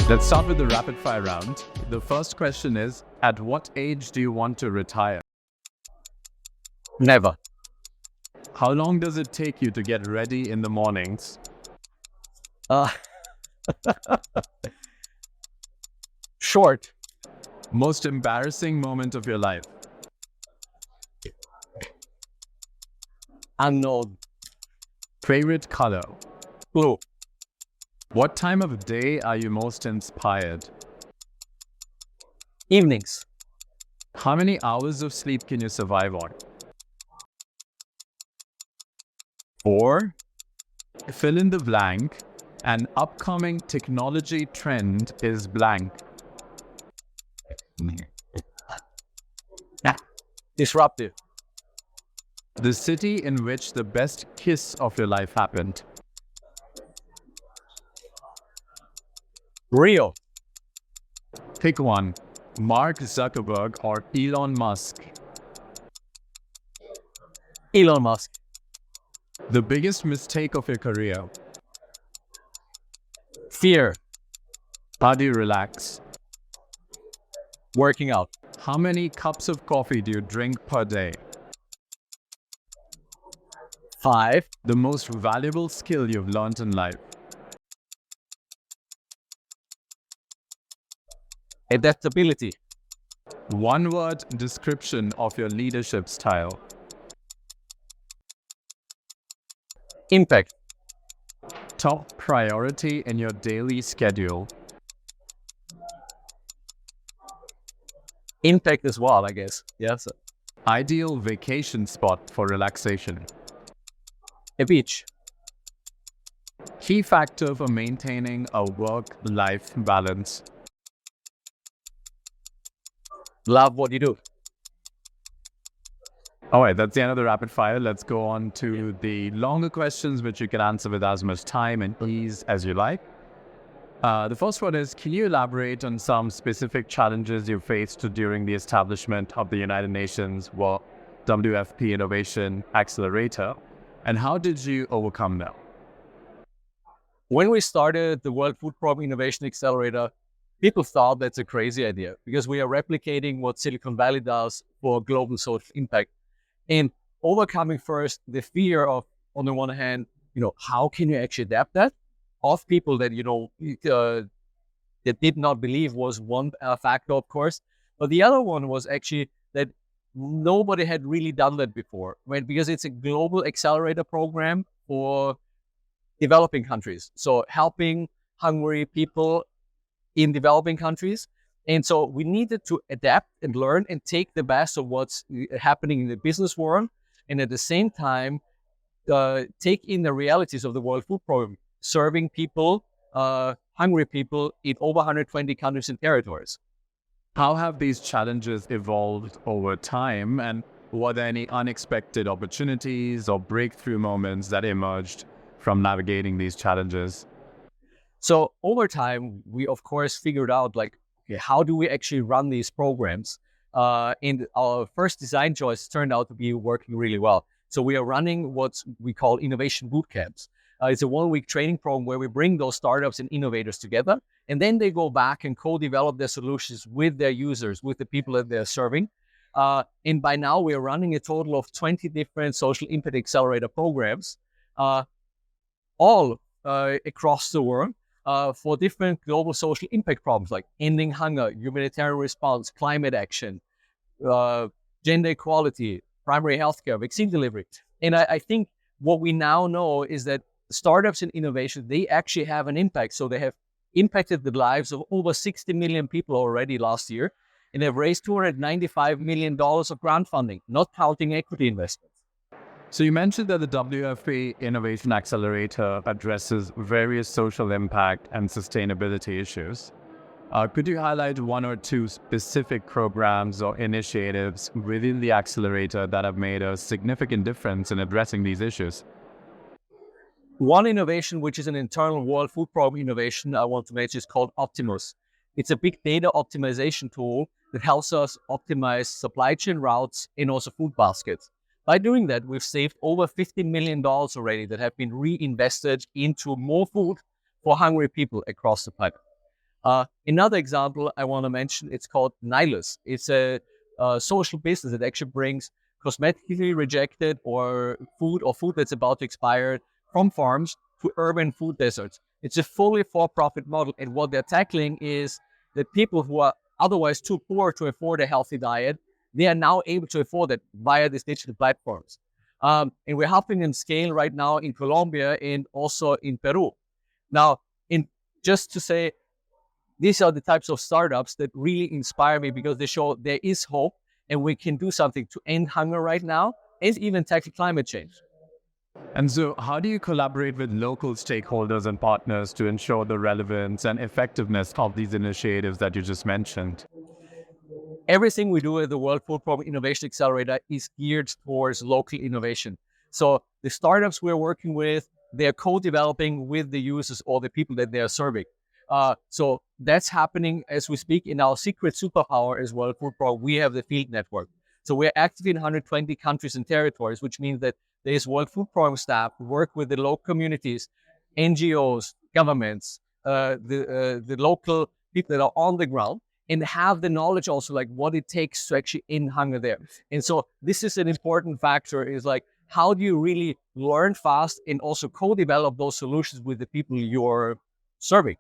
Let's start with the rapid fire round. The first question is, at what age do you want to retire? Never. How long does it take you to get ready in the mornings? Short. Most embarrassing moment of your life? Unknown. Favorite color? Blue. What time of day are you most inspired? Evenings. How many hours of sleep can you survive on? 4. Fill in the blank. An upcoming technology trend is blank. Disruptive. The city in which the best kiss of your life happened. Rio. Pick one. Mark Zuckerberg or Elon Musk. Elon Musk. The biggest mistake of your career. Fear. How do you relax? Working out. How many cups of coffee do you drink per day? 5. The most valuable skill you've learned in life. Adaptability. One word description of your leadership style. Impact. Top priority in your daily schedule. Impact as well, I guess. Yes. Ideal vacation spot for relaxation. A beach. Key factor for maintaining a work-life balance. Love what you do. All right, that's the end of the rapid fire. Let's go on to the longer questions, which you can answer with as much time and ease as you like. The first one is, can you elaborate on some specific challenges you faced during the establishment of the United Nations WFP Innovation Accelerator, and how did you overcome them? When we started the World Food Program Innovation Accelerator, people thought that's a crazy idea because we are replicating what Silicon Valley does for global social impact. And overcoming first the fear of, on the one hand, how can you actually adapt that? Of people that, that did not believe was one factor, of course. But the other one was actually that nobody had really done that before, right? Because it's a global accelerator program for developing countries. So helping hungry people in developing countries. And so we needed to adapt and learn and take the best of what's happening in the business world. And at the same time, take in the realities of the World Food Program, serving people, hungry people in over 120 countries and territories. How have these challenges evolved over time, and were there any unexpected opportunities or breakthrough moments that emerged from navigating these challenges? So over time, we of course figured out how do we actually run these programs? And our first design choice turned out to be working really well. So we are running what we call innovation boot camps. It's a 1-week training program where we bring those startups and innovators together, and then they go back and co-develop their solutions with their users, with the people that they're serving. And by now, we are running a total of 20 different social impact accelerator programs, all across the world, for different global social impact problems like ending hunger, humanitarian response, climate action, gender equality, primary healthcare, vaccine delivery. And I think what we now know is that startups and innovation, they actually have an impact. So they have impacted the lives of over 60 million people already last year, and they've raised $295 million of grant funding, not counting equity investments. So you mentioned that the WFP Innovation Accelerator addresses various social impact and sustainability issues. Could you highlight one or two specific programs or initiatives within the accelerator that have made a significant difference in addressing these issues? One innovation, which is an internal World Food Program innovation I want to mention, is called Optimus. It's a big data optimization tool that helps us optimize supply chain routes and also food baskets. By doing that, we've saved over $50 million already that have been reinvested into more food for hungry people across the planet. Another example I want to mention, it's called Nihilus. It's a social business that actually brings cosmetically rejected or food that's about to expire from farms to urban food deserts. It's a fully for-profit model, and what they're tackling is that people who are otherwise too poor to afford a healthy diet, they are now able to afford it via these digital platforms. And we're helping them scale right now in Colombia and also in Peru. Now, just to say, these are the types of startups that really inspire me because they show there is hope and we can do something to end hunger right now and even tackle climate change. And so how do you collaborate with local stakeholders and partners to ensure the relevance and effectiveness of these initiatives that you just mentioned? Everything we do at the World Food Programme Innovation Accelerator is geared towards local innovation. So the startups we're working with, they're co-developing with the users or the people that they are serving. So that's happening as we speak. In our secret superpower as well, Food Pro, we have the field network. So we're active in 120 countries and territories, which means that there's World Food Program staff who work with the local communities, NGOs, governments, the local people that are on the ground and have the knowledge also like what it takes to actually end hunger there. And so this is an important factor is like, how do you really learn fast and also co-develop those solutions with the people you're serving?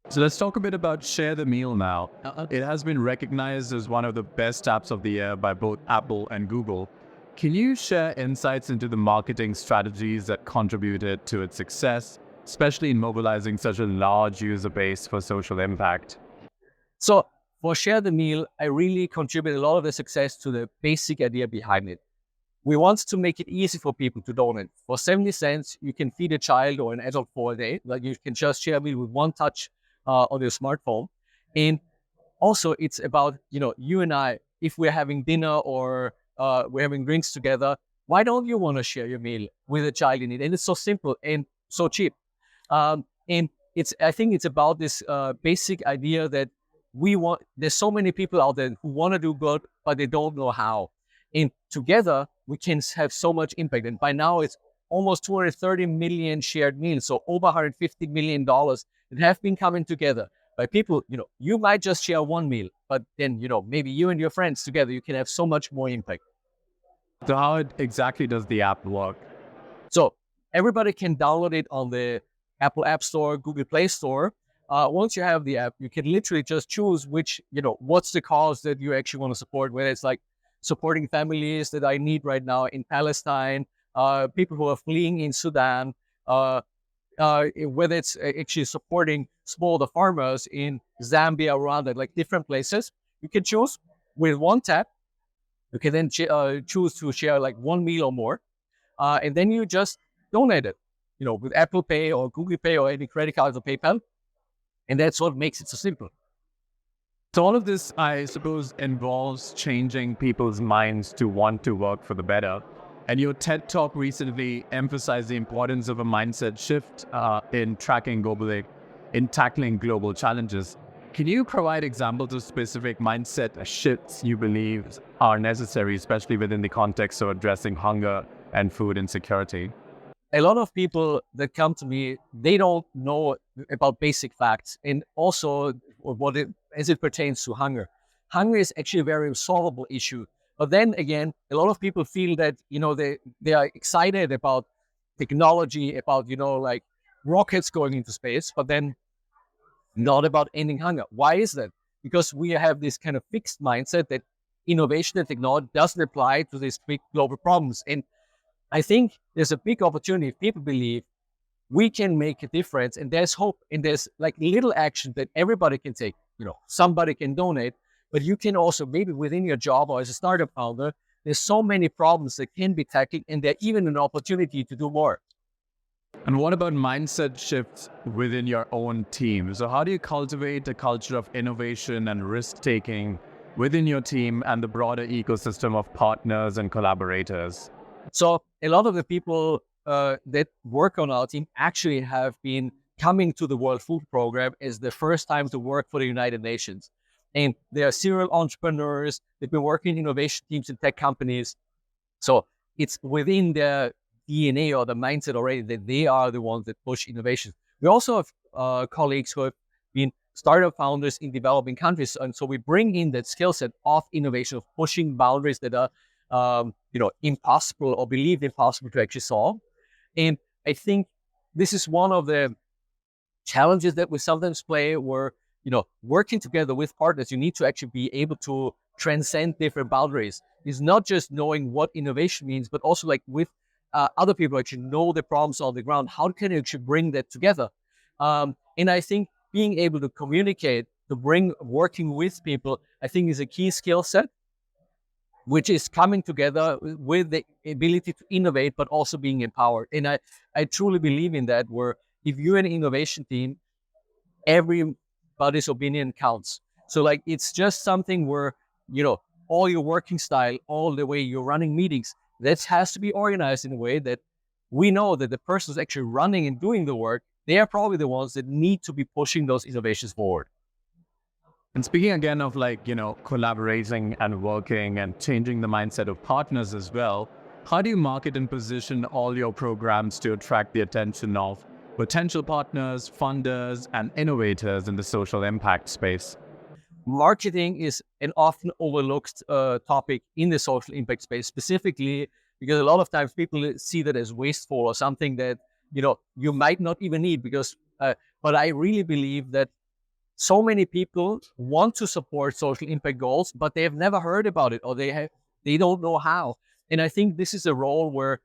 So let's talk a bit about Share the Meal now. It has been recognized as one of the best apps of the year by both Apple and Google. Can you share insights into the marketing strategies that contributed to its success, especially in mobilizing such a large user base for social impact? So for Share the Meal, I really contribute a lot of the success to the basic idea behind it. We want to make it easy for people to donate. For 70 cents, you can feed a child or an adult for a day. Like you can just share a meal with one touch on your smartphone. And also it's about, you and I, if we're having dinner or we're having drinks together, why don't you want to share your meal with a child in it? And it's so simple and so cheap. And I think it's about this basic idea that there's so many people out there who want to do good, but they don't know how. And together we can have so much impact. And by now it's almost 230 million shared meals. So over $150 million that have been coming together by people, you might just share one meal, but then, maybe you and your friends together, you can have so much more impact. So how exactly does the app work? So everybody can download it on the Apple App Store, Google Play Store. Once you have the app, you can literally just choose what's the cause that you actually want to support, whether it's like supporting families that I need right now in Palestine, people who are fleeing in Sudan, whether it's actually supporting smallholder farmers in Zambia, Rwanda, like different places. You can choose with one tap. You can then choose to share like one meal or more. And then you just donate it, with Apple Pay or Google Pay or any credit cards or PayPal. And that's what makes it so simple. So all of this, I suppose, involves changing people's minds to want to work for the better. And your TED Talk recently emphasized the importance of a mindset shift in tackling global challenges. Can you provide examples of specific mindset shifts you believe are necessary, especially within the context of addressing hunger and food insecurity? A lot of people that come to me, they don't know about basic facts and also as it pertains to hunger. Hunger is actually a very solvable issue. But then again, a lot of people feel that, they are excited about technology, about, like rockets going into space, but then not about ending hunger. Why is that? Because we have this kind of fixed mindset that innovation and technology doesn't apply to these big global problems. And I think there's a big opportunity if people believe we can make a difference and there's hope and there's like little action that everybody can take. Somebody can donate, but you can also maybe within your job or as a startup founder, there's so many problems that can be tackled and there's even an opportunity to do more. And what about mindset shifts within your own team? So how do you cultivate a culture of innovation and risk-taking within your team and the broader ecosystem of partners and collaborators? So a lot of the people that work on our team actually have been coming to the World Food Program as the first time to work for the United Nations. and they are serial entrepreneurs. They've been working in innovation teams in tech companies. So it's within their DNA or the mindset already that they are the ones that push innovation. We also have colleagues who have been startup founders in developing countries, and so we bring in that skill set of innovation, of pushing boundaries that are impossible or believed impossible to actually solve. And I think this is one of the challenges that we sometimes play, where working together with partners, you need to actually be able to transcend different boundaries. It's not just knowing what innovation means, but also like with other people actually know the problems on the ground. How can you actually bring that together? And I think being able to communicate, to bring working with people, I think is a key skill set, which is coming together with the ability to innovate, but also being empowered. And I truly believe in that, where if you're an innovation team, everybody's opinion counts. So like, it's just something where, all your working style, all the way you're running meetings, that has to be organized in a way that we know that the person who's actually running and doing the work, they are probably the ones that need to be pushing those innovations forward. And speaking again of collaborating and working and changing the mindset of partners as well, how do you market and position all your programs to attract the attention of potential partners, funders, and innovators in the social impact space? Marketing is an often overlooked topic in the social impact space, specifically because a lot of times people see that as wasteful or something that you might not even need. But I really believe that so many people want to support social impact goals, but they have never heard about it, or they don't know how. And I think this is a role where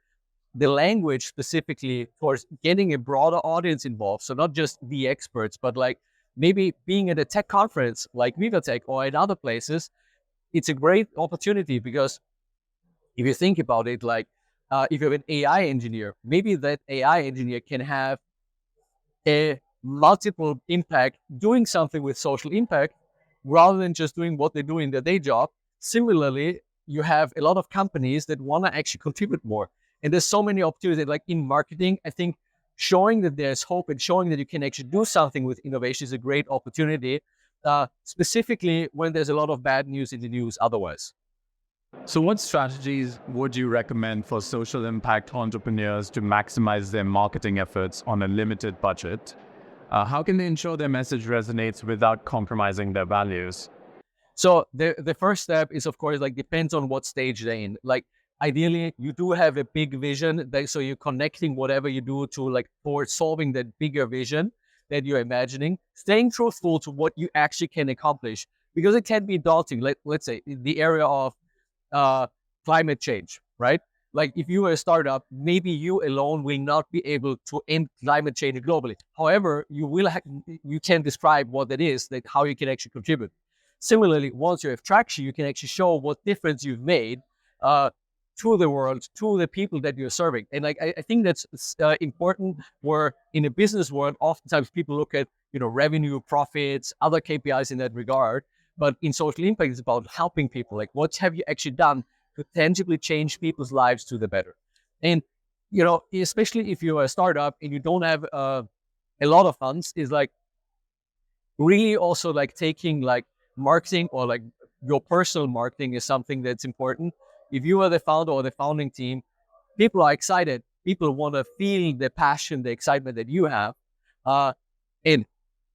the language specifically towards getting a broader audience involved, so not just the experts, but like maybe being at a tech conference like VivaTech or at other places, it's a great opportunity. Because if you think about it, like if you have an AI engineer, maybe that AI engineer can have a multiple impact doing something with social impact rather than just doing what they do in their day job. Similarly, you have a lot of companies that want to actually contribute more. And there's so many opportunities. Like in marketing, I think showing that there's hope and showing that you can actually do something with innovation is a great opportunity, specifically when there's a lot of bad news in the news otherwise. So what strategies would you recommend for social impact entrepreneurs to maximize their marketing efforts on a limited budget? How can they ensure their message resonates without compromising their values? So the first step is, of course, like depends on what stage they're in. Like ideally, you do have a big vision, so you're connecting whatever you do to like towards solving that bigger vision that you're imagining, staying truthful to what you actually can accomplish, because it can be daunting. Let's say in the area of climate change, right? Like if you are a startup, maybe you alone will not be able to end climate change globally. However, you can describe what that is, like how you can actually contribute. Similarly, once you have traction, you can actually show what difference you've made to the world, to the people that you're serving. And like I think that's important. Where in a business world, oftentimes people look at revenue, profits, other KPIs in that regard. But in social impact, it's about helping people. Like, what have you actually done to tangibly change people's lives to the better? And especially if you're a startup and you don't have a lot of funds, is like really also like taking like marketing, or like your personal marketing is something that's important. If you are the founder or the founding team, people are excited. People want to feel the passion, the excitement that you have. And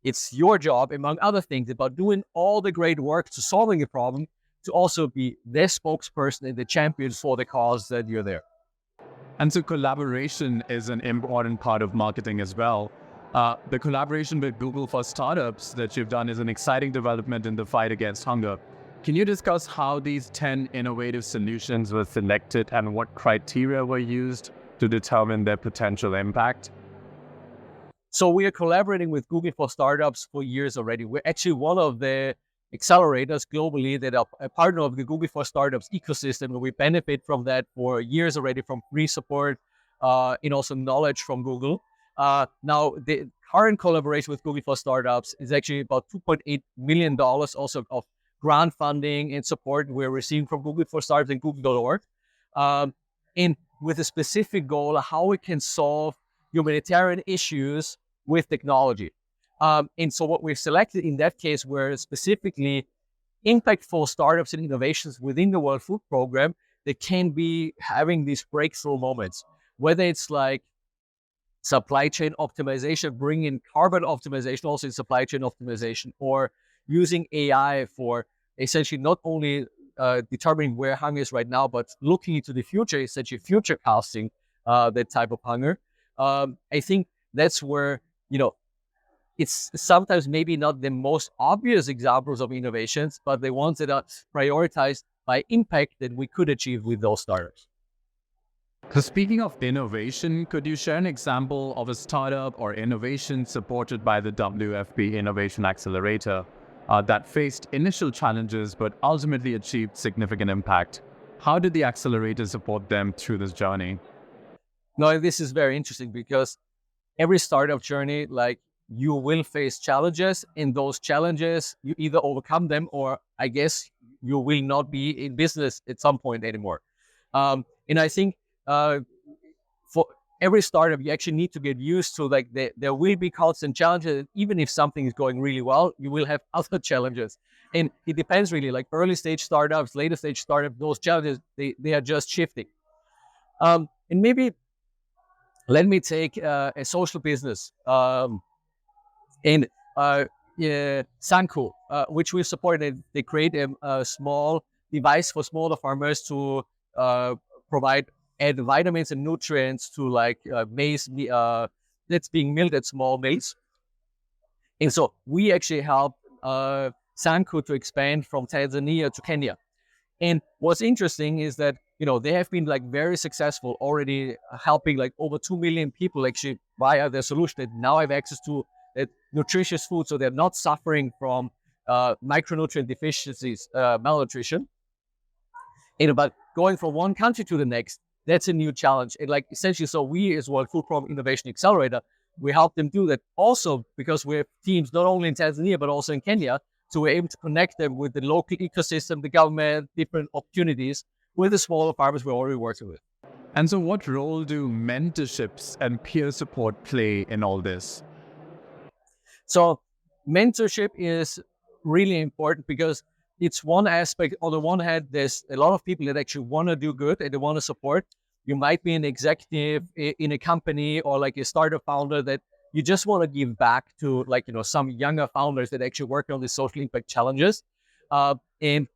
it's your job, among other things, about doing all the great work to solving a problem, to also be the spokesperson and the champion for the cause that you're there. And so collaboration is an important part of marketing as well. The collaboration with Google for Startups that you've done is an exciting development in the fight against hunger. Can you discuss how these 10 innovative solutions were selected and what criteria were used to determine their potential impact? So we are collaborating with Google for Startups for years already. We're actually one of the accelerators globally that are a partner of the Google for Startups ecosystem, where we benefit from that for years already, from free support and also knowledge from Google. Now, the current collaboration with Google for Startups is actually about $2.8 million also of grant funding and support we're receiving from Google for Startups and Google.org. And with a specific goal of how we can solve humanitarian issues with technology. And so what we've selected in that case were specifically impactful startups and innovations within the World Food Program that can be having these breakthrough moments, whether it's like supply chain optimization, bringing carbon optimization also in supply chain optimization, or using AI for essentially not only determining where hunger is right now, but looking into the future, essentially future casting that type of hunger. I think that's where, it's sometimes maybe not the most obvious examples of innovations, but the ones that are prioritized by impact that we could achieve with those startups. So speaking of innovation, could you share an example of a startup or innovation supported by the WFP Innovation Accelerator that faced initial challenges but ultimately achieved significant impact? How did the accelerator support them through this journey? Now, this is very interesting because every startup journey, like, you will face challenges. In those challenges, you either overcome them or I guess you will not be in business at some point anymore. And I think for every startup, you actually need to get used to, like, there will be constant challenges. Even if something is going really well, you will have other challenges. And it depends really, like early stage startups, later stage startups, those challenges, they are just shifting. And maybe let me take a social business. And Sanko, which we supported, they create a small device for smaller farmers to add vitamins and nutrients to like maize that's being milled at small mills. And so we actually helped Sanko to expand from Tanzania to Kenya. And what's interesting is that, they have been like very successful already, helping like over 2 million people actually via their solution that now have access to nutritious food, so they're not suffering from micronutrient deficiencies, malnutrition. But going from one country to the next, that's a new challenge. And like essentially, so we as World Food Program Innovation Accelerator, we help them do that also because we have teams not only in Tanzania but also in Kenya. So we're able to connect them with the local ecosystem, the government, different opportunities with the smaller farmers we're already working with. And so what role do mentorships and peer support play in all this? So mentorship is really important because it's one aspect. On the one hand, there's a lot of people that actually want to do good and they want to support. You might be an executive in a company or like a startup founder that you just want to give back to, like, some younger founders that actually work on these social impact challenges. And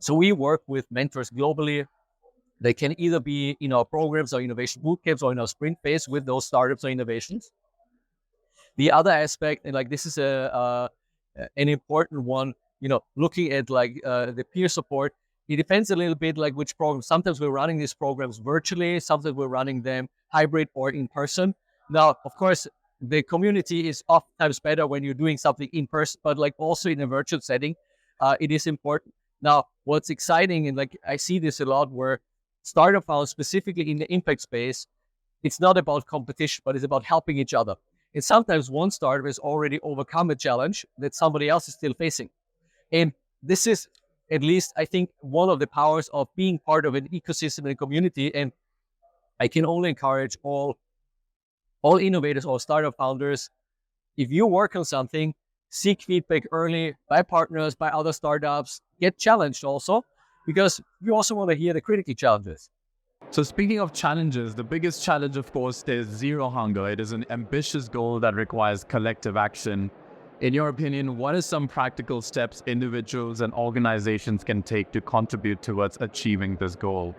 so we work with mentors globally. They can either be in our programs or innovation bootcamps or in our sprint phase with those startups or innovations. The other aspect, and like this is an important one, looking at like the peer support, it depends a little bit like which program. Sometimes we're running these programs virtually, sometimes we're running them hybrid or in person. Now, of course, the community is oftentimes better when you're doing something in person, but like also in a virtual setting, it is important. Now, what's exciting, and like I see this a lot where startup founders, specifically in the impact space, it's not about competition, but it's about helping each other. And sometimes one startup has already overcome a challenge that somebody else is still facing. And this is, at least, I think, one of the powers of being part of an ecosystem and community. And I can only encourage all innovators, all startup founders, if you work on something, seek feedback early by partners, by other startups, get challenged also, because you also want to hear the critical challenges. So speaking of challenges, the biggest challenge, of course, is zero hunger. It is an ambitious goal that requires collective action. In your opinion, what are some practical steps individuals and organizations can take to contribute towards achieving this goal?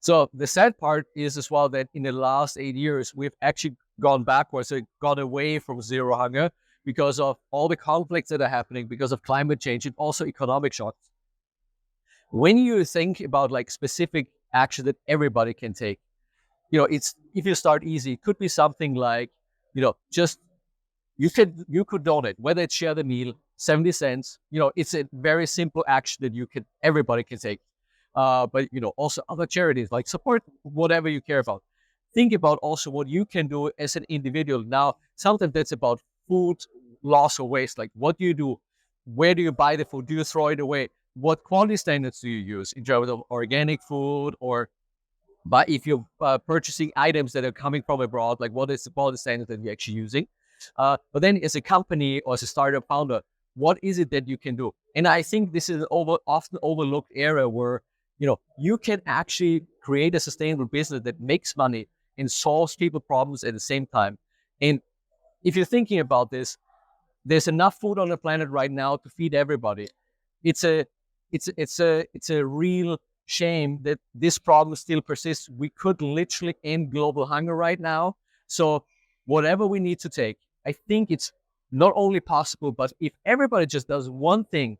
So the sad part is as well that in the last 8 years, we've actually gone backwards, so gone away from zero hunger because of all the conflicts that are happening, because of climate change and also economic shocks. When you think about like specific action that everybody can take, it's, if you start easy, it could be something like, just you could donate, whether it's share the meal, 70 cents, it's a very simple action that everybody can take. But also other charities, like support whatever you care about. Think about also what you can do as an individual. Now, sometimes that's about food loss or waste. Like, what do you do? Where do you buy the food? Do you throw it away? What quality standards do you use in terms of organic food, but if you're purchasing items that are coming from abroad, like what is the quality standard that you're actually using? But then as a company or as a startup founder, what is it that you can do? And I think this is an often overlooked area where, you can actually create a sustainable business that makes money and solves people problems at the same time. And if you're thinking about this, there's enough food on the planet right now to feed everybody. It's a real shame that this problem still persists. We could literally end global hunger right now. So whatever we need to take, I think it's not only possible, but if everybody just does one thing,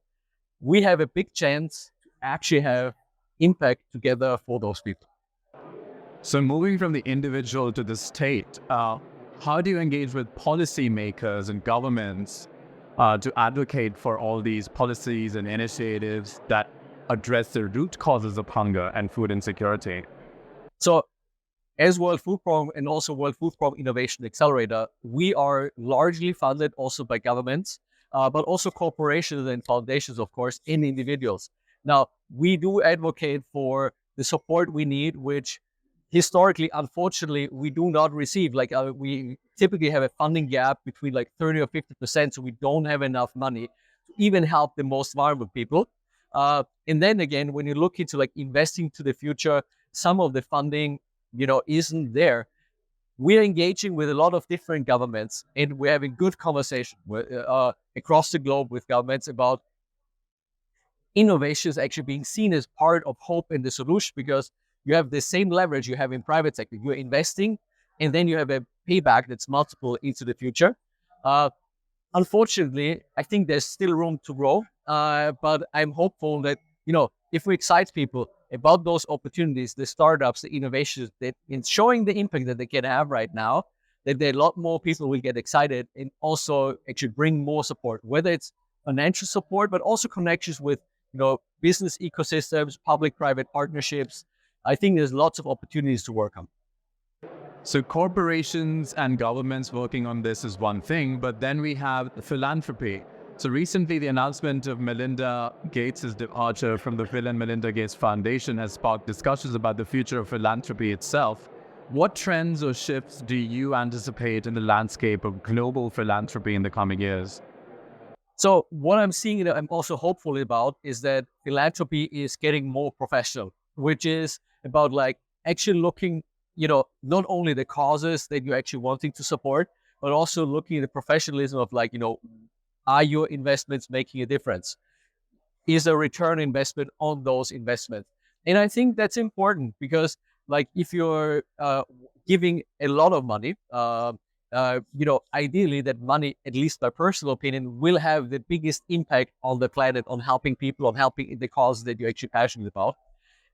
we have a big chance to actually have impact together for those people. So moving from the individual to the state, how do you engage with policymakers and governments to advocate for all these policies and initiatives that address the root causes of hunger and food insecurity? So as World Food Program and also World Food Program Innovation Accelerator, we are largely funded also by governments, but also corporations and foundations, of course, and individuals. Now, we do advocate for the support we need, which historically, unfortunately, we do not receive. Like we typically have a funding gap between like 30 or 50%, so we don't have enough money to even help the most vulnerable people. And then again, when you look into like investing to the future, some of the funding, isn't there. We're engaging with a lot of different governments, and we're having good conversation across the globe with governments about innovations actually being seen as part of hope and the solution, because you have the same leverage you have in private sector. You're investing, and then you have a payback that's multiple into the future. Unfortunately, I think there's still room to grow, but I'm hopeful that, if we excite people about those opportunities, the startups, the innovations, that in showing the impact that they can have right now, that a lot more people will get excited and also actually bring more support, whether it's financial support, but also connections with, business ecosystems, public-private partnerships. I think there's lots of opportunities to work on. So corporations and governments working on this is one thing, but then we have philanthropy. So recently, the announcement of Melinda Gates' departure from the Bill and Melinda Gates Foundation has sparked discussions about the future of philanthropy itself. What trends or shifts do you anticipate in the landscape of global philanthropy in the coming years? So what I'm seeing that I'm also hopeful about is that philanthropy is getting more professional, which is about like actually looking, not only the causes that you're actually wanting to support, but also looking at the professionalism of like, are your investments making a difference? Is there a return investment on those investments? And I think that's important because like if you're giving a lot of money, ideally that money, at least my personal opinion, will have the biggest impact on the planet, on helping people, on helping the causes that you're actually passionate about.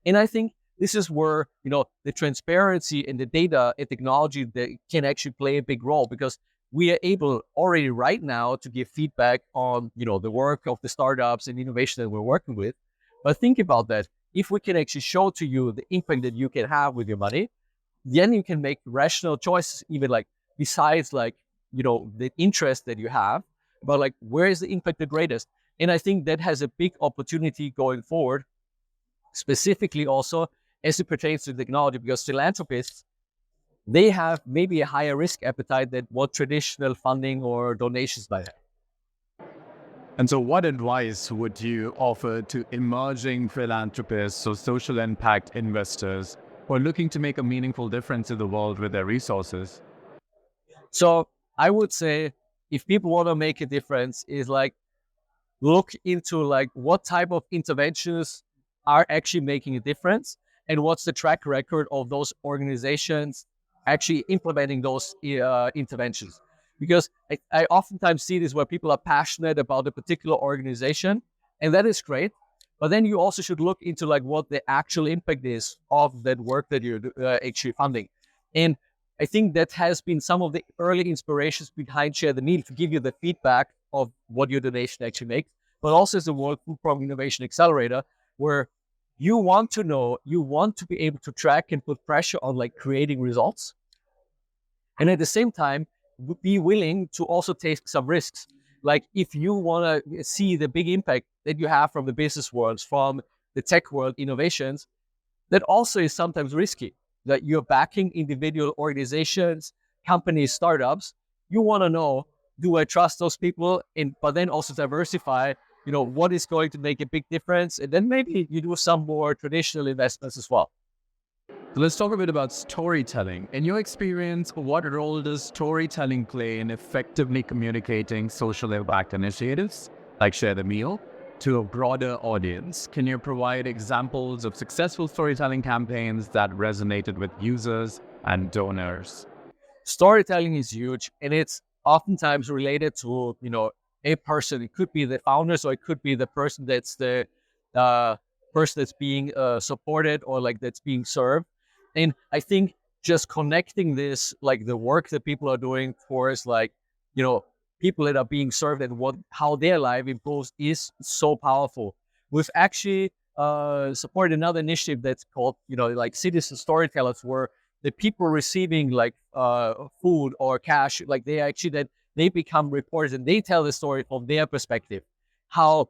And I think this is where, the transparency and the data and technology that can actually play a big role, because we are able already right now to give feedback on, the work of the startups and innovation that we're working with. But think about that. If we can actually show to you the impact that you can have with your money, then you can make rational choices, even like besides like, the interest that you have, but like, where is the impact the greatest? And I think that has a big opportunity going forward, specifically also as it pertains to technology, because philanthropists, they have maybe a higher risk appetite than what traditional funding or donations might have. And so what advice would you offer to emerging philanthropists or social impact investors who are looking to make a meaningful difference in the world with their resources? So I would say if people want to make a difference is like, look into like what type of interventions are actually making a difference and what's the track record of those organizations actually implementing those interventions. Because I oftentimes see this where people are passionate about a particular organization, and that is great. But then you also should look into like what the actual impact is of that work that you're actually funding. And I think that has been some of the early inspirations behind Share the Meal, to give you the feedback of what your donation actually makes, but also as the World Food Program Innovation Accelerator, where you want to know, you want to be able to track and put pressure on like creating results. And at the same time, be willing to also take some risks. Like if you want to see the big impact that you have from the business world, from the tech world innovations, that also is sometimes risky. That you're backing individual organizations, companies, startups. You want to know, do I trust those people? But then also diversify what is going to make a big difference. And then maybe you do some more traditional investments as well. So let's talk a bit about storytelling. In your experience, what role does storytelling play in effectively communicating social impact initiatives, like Share the Meal, to a broader audience? Can you provide examples of successful storytelling campaigns that resonated with users and donors? Storytelling is huge, and it's oftentimes related to, a person. It could be the founders, or it could be the person that's the person that's being supported, or like that's being served. And I think just connecting this, like the work that people are doing towards, like, people that are being served and how their life improves is so powerful. We've actually supported another initiative that's called, like citizen storytellers, where the people receiving like food or cash, like they become reporters, and they tell the story from their perspective. How,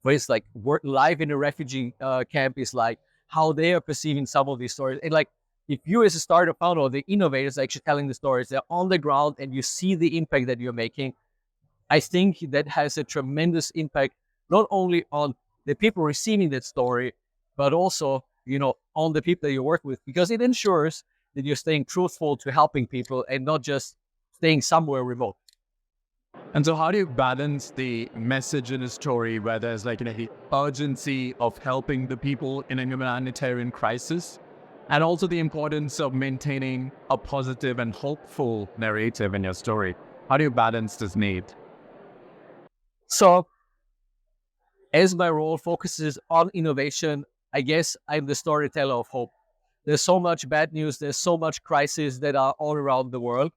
for instance, like life in a refugee camp is like, how they are perceiving some of these stories. And like, if you as a startup founder or the innovators are actually telling the stories, they're on the ground and you see the impact that you're making, I think that has a tremendous impact, not only on the people receiving that story, but also, on the people that you work with, because it ensures that you're staying truthful to helping people and not just staying somewhere remote. And so how do you balance the message in a story where there's like the urgency of helping the people in a humanitarian crisis, and also the importance of maintaining a positive and hopeful narrative in your story? How do you balance this need? So, as my role focuses on innovation, I guess I'm the storyteller of hope. There's so much bad news, there's so much crisis that are all around the world.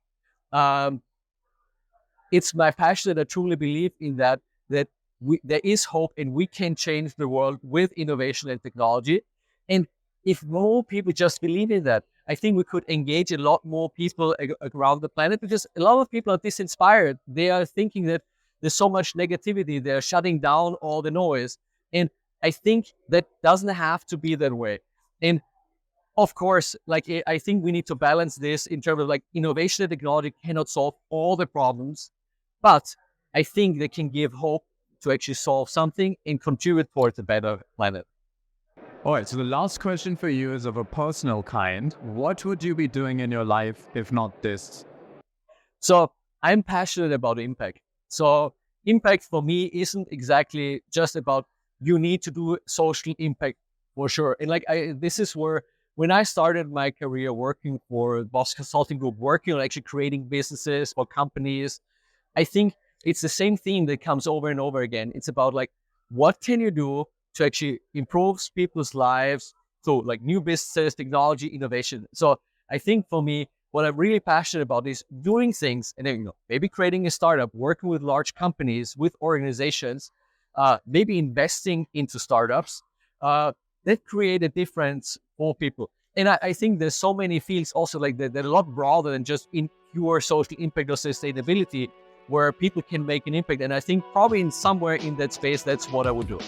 It's my passion that I truly believe in that there is hope, and we can change the world with innovation and technology. And if more people just believe in that, I think we could engage a lot more people around the planet, because a lot of people are disinspired. They are thinking that there's so much negativity. They're shutting down all the noise. And I think that doesn't have to be that way. And of course, like, I think we need to balance this in terms of like innovation and technology cannot solve all the problems, but I think they can give hope to actually solve something and contribute towards a better planet. All right, so the last question for you is of a personal kind. What would you be doing in your life if not this? So I'm passionate about impact. So impact for me isn't exactly just about you need to do social impact, for sure. And like, this is where, when I started my career working for Boss Consulting Group, working on actually creating businesses or companies, I think it's the same theme that comes over and over again. It's about like, what can you do to actually improve people's lives through like new businesses, technology, innovation. So I think for me, what I'm really passionate about is doing things, and then, maybe creating a startup, working with large companies, with organizations, maybe investing into startups that create a difference for people. And I think there's so many fields also like that are a lot broader than just in pure social impact or sustainability, where people can make an impact. And I think probably in somewhere in that space, that's what I would do.